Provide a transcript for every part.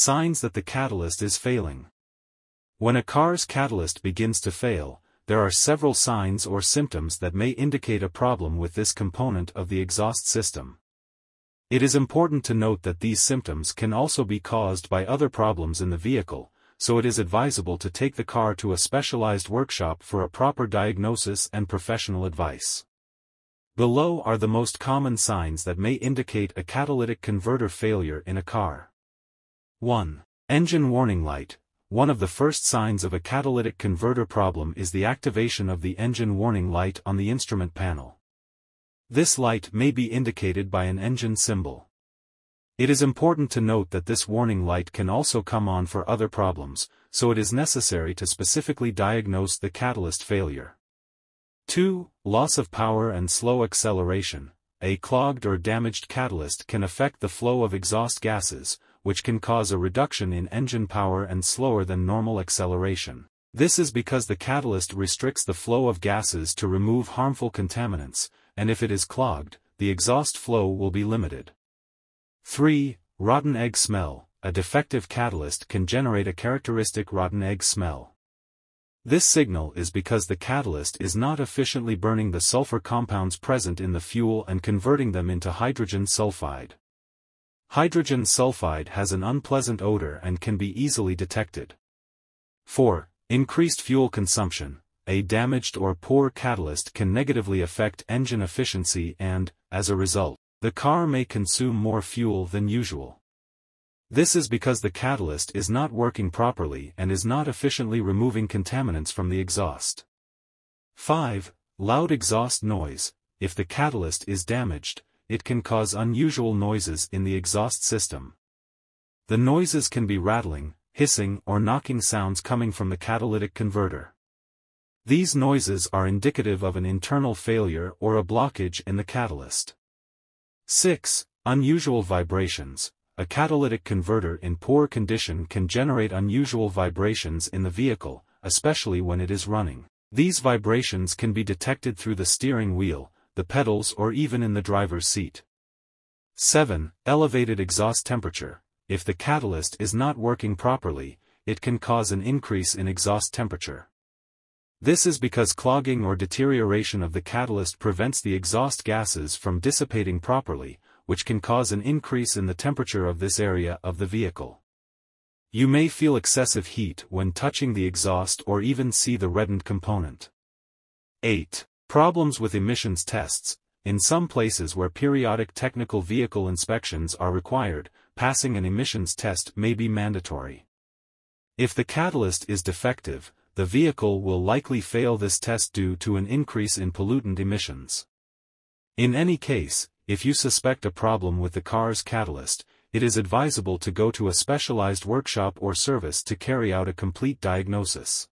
Signs that the catalyst is failing. When a car's catalyst begins to fail, there are several signs or symptoms that may indicate a problem with this component of the exhaust system. It is important to note that these symptoms can also be caused by other problems in the vehicle, so it is advisable to take the car to a specialized workshop for a proper diagnosis and professional advice. Below are the most common signs that may indicate a catalytic converter failure in a car. 1. Engine warning light. One of the first signs of a catalytic converter problem is the activation of the engine warning light on the instrument panel. This light may be indicated by an engine symbol. It is important to note that this warning light can also come on for other problems, so it is necessary to specifically diagnose the catalyst failure. 2. Loss of power and slow acceleration. A clogged or damaged catalyst can affect the flow of exhaust gases, which can cause a reduction in engine power and slower than normal acceleration. This is because the catalyst restricts the flow of gases to remove harmful contaminants, and if it is clogged, the exhaust flow will be limited. 3. Rotten egg smell. A defective catalyst can generate a characteristic rotten egg smell. This signal is because the catalyst is not efficiently burning the sulfur compounds present in the fuel and converting them into hydrogen sulfide. Hydrogen sulfide has an unpleasant odor and can be easily detected. 4. Increased fuel consumption. A damaged or poor catalyst can negatively affect engine efficiency and, as a result, the car may consume more fuel than usual. This is because the catalyst is not working properly and is not efficiently removing contaminants from the exhaust. 5. Loud exhaust noise. If the catalyst is damaged, it can cause unusual noises in the exhaust system. The noises can be rattling, hissing or knocking sounds coming from the catalytic converter. These noises are indicative of an internal failure or a blockage in the catalyst. 6. Unusual vibrations. A catalytic converter in poor condition can generate unusual vibrations in the vehicle, especially when it is running. These vibrations can be detected through the steering wheel, the pedals or even in the driver's seat. 7. Elevated exhaust temperature. If the catalyst is not working properly, it can cause an increase in exhaust temperature. This is because clogging or deterioration of the catalyst prevents the exhaust gases from dissipating properly, which can cause an increase in the temperature of this area of the vehicle. You may feel excessive heat when touching the exhaust or even see the reddened component. 8. Problems with emissions tests. In some places where periodic technical vehicle inspections are required, passing an emissions test may be mandatory. If the catalyst is defective, the vehicle will likely fail this test due to an increase in pollutant emissions. In any case, if you suspect a problem with the car's catalyst, it is advisable to go to a specialized workshop or service to carry out a complete diagnosis.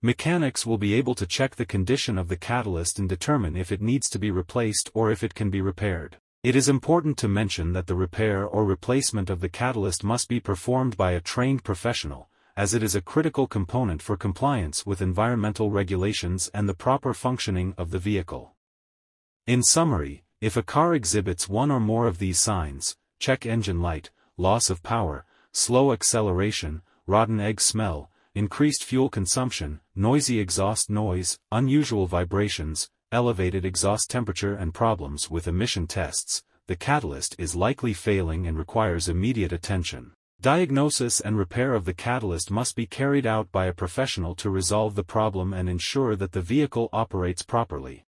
Mechanics will be able to check the condition of the catalyst and determine if it needs to be replaced or if it can be repaired. It is important to mention that the repair or replacement of the catalyst must be performed by a trained professional, as it is a critical component for compliance with environmental regulations and the proper functioning of the vehicle. In summary, if a car exhibits one or more of these signs, check engine light, loss of power, slow acceleration, rotten egg smell, increased fuel consumption, noisy exhaust noise, unusual vibrations, elevated exhaust temperature and problems with emission tests, the catalyst is likely failing and requires immediate attention. Diagnosis and repair of the catalyst must be carried out by a professional to resolve the problem and ensure that the vehicle operates properly.